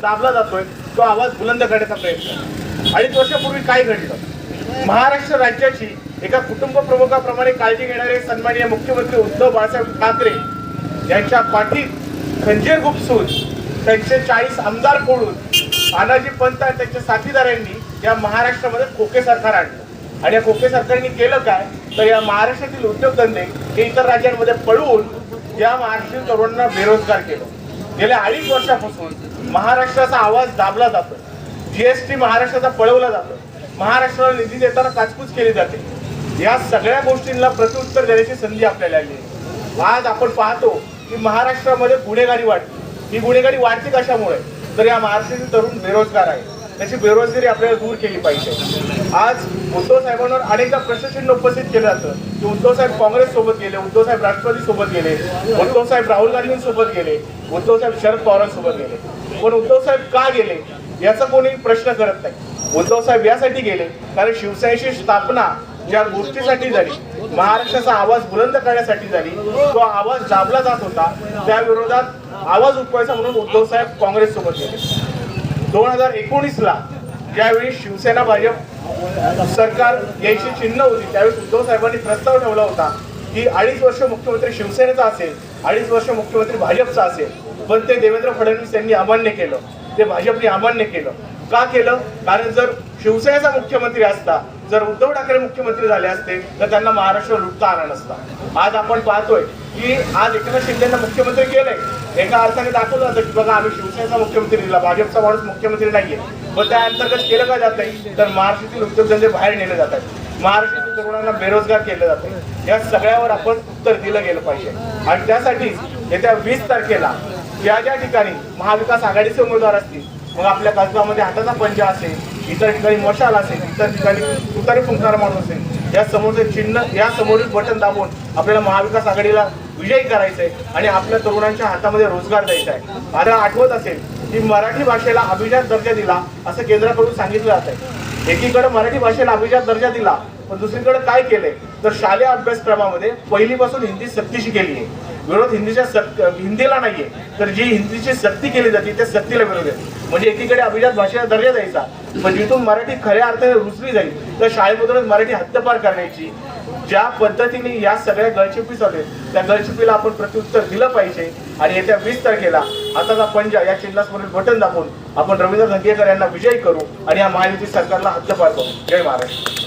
दाबला जातोय तो आवाज बुलंद करण्याचा प्रयत्न. 2.5 वर्षापूर्वी काय घडलं? महाराष्ट्र राज्याची एका कुटुंब प्रमुखाप्रमाणे काळजी घेणारे सन्माननीय मुख्यमंत्री उद्धव बाळासाहेब ठाकरे यांच्या पाठीत खंजीर गुपसून त्यांचे 40 आमदार फोडून तानाजी पंत आणि त्यांच्या साथीदारांनी या महाराष्ट्रामध्ये खोके सरकार आणलं. आणि या खोके सरकारने केलं काय तर या महाराष्ट्रातील उद्योगधंदे हे इतर राज्यांमध्ये पळवून या महाराष्ट्रीय तरुणांना बेरोजगार केलं. गेल्या 2.5 वर्षापासून महाराष्ट्राचा आवाज दाबला जातो. जीएसटी महाराष्ट्राचा पळवला जातो. महाराष्ट्राला निधी देताना काचकूच केली जाते. या सगळ्या गोष्टींना प्रत्युत्तर देण्याची संधी आपल्याला आली आहे. आज आपण पाहतो की महाराष्ट्रामध्ये गुन्हेगारी वाढते. ही गुन्हेगारी वाढते कशामुळे तर या महाराष्ट्रातील तरुण बेरोजगार आहे. त्याची बेरोजगारी आपल्याला दूर केली पाहिजे. आज उद्धव साहेबांवर अनेकदा प्रश्नचिन्ह उपस्थित केलं जातं की उद्धव साहेब काँग्रेस सोबत गेले, उद्धव साहेब राष्ट्रवादी सोबत गेले, उद्धव साहेब राहुल गांधींसोबत गेले, उद्धव साहेब शरद पवारांसोबत गेले. पण उद्धव साहेब का गेले याचा कोणी प्रश्न करत नाही. उद्धव साहेब यासाठी गेले कारण शिवसेनेची स्थापना ज्या गोष्टीसाठी झाली, महाराष्ट्राचा आवाज बुलंद करण्यासाठी झाली, तो आवाज दाबला जात होता. त्या विरोधात आवाज उठवायचा म्हणून उद्धव साहेब काँग्रेस सोबत गेले. 2019ला ज्यावेळी शिवसेना भाजप सरकार यायची चिन्ह होती त्यावेळी उद्धव साहेबांनी प्रस्ताव ठेवला होता की 2.5 वर्ष मुख्यमंत्री शिवसेनेचा असेल, 2.5 वर्ष मुख्यमंत्री भाजपचा असेल. पण ते देवेंद्र फडणवीस यांनी अमान्य केलं, ते भाजपने अमान्य केलं. का केलं? कारण जर शिवसेनेचा मुख्यमंत्री असता, जर उद्धव ठाकरे मुख्यमंत्री झाले असते तर त्यांना महाराष्ट्र लुटता आला नसता. आज आपण पाहतोय की आज एकनाथ शिंदेंना मुख्यमंत्री केलंय. एका अर्थाने दाखवलं जातं की बघा आम्ही शिवसेनेचा मुख्यमंत्री दिला, भाजपचा माणूस मुख्यमंत्री नाहीये. पण त्या अंतर्गत केलं का जात नाही तर महाराष्ट्रातील उद्योगधंदे बाहेर नेले जातात. महाराष्ट्रातील तरुणांना बेरोजगार केलं जातं. या सगळ्यावर आपण उत्तर दिलं गेलं पाहिजे. आणि त्यासाठी येत्या 20 तारखेला ज्या ज्या ठिकाणी महाविकास आघाडीचे उमेदवार असतील, मग आपल्या कसबामध्ये हाताचा पंजा असेल, इतर ठिकाणी मशाल असेल, इतर ठिकाणी तुतारी फुंकणारा माणूस असेल, या समोरचे चिन्ह, या समोरील बटन दाबून आपल्याला महाविकास आघाडीला विजयी करायचंय आणि आपल्या तरुणांच्या हातामध्ये रोजगार द्यायचा आहे. मला आठवत असेल की मराठी भाषेला अभिजात दर्जा दिला असं केंद्राकडून सांगितलं जात आहे. एकीकडे मराठी भाषेला अभिजात दर्जा दिला पण दुसरीकडे काय केलंय तर शालेय अभ्यासक्रमामध्ये पहिलीपासून हिंदी सक्तीची केली आहे. विरोध हिंदीला नाहीये तर जी हिंदीची सक्ती केली जाते त्या सक्तीला विरोध आहे. म्हणजे एकीकडे अभिजात भाषेला दर्जा द्यायचा पण जिथून मराठी खऱ्या अर्थाने रुजली जाईल तर शाळेमधूनच मराठी हद्दपार करण्याची ज्या पद्धतीने या सगळ्या गळचिपी चालू आहेत त्या गळचिपीला आपण प्रत्युत्तर दिलं पाहिजे. आणि येत्या 20 तारखेला हाताचा पंजा या चिन्हासमोरील बटन दाबून आपण रवींद्र धंगेकर यांना विजयी करू आणि या महायुती सरकारला हद्दपार करू. जय महाराष्ट्र.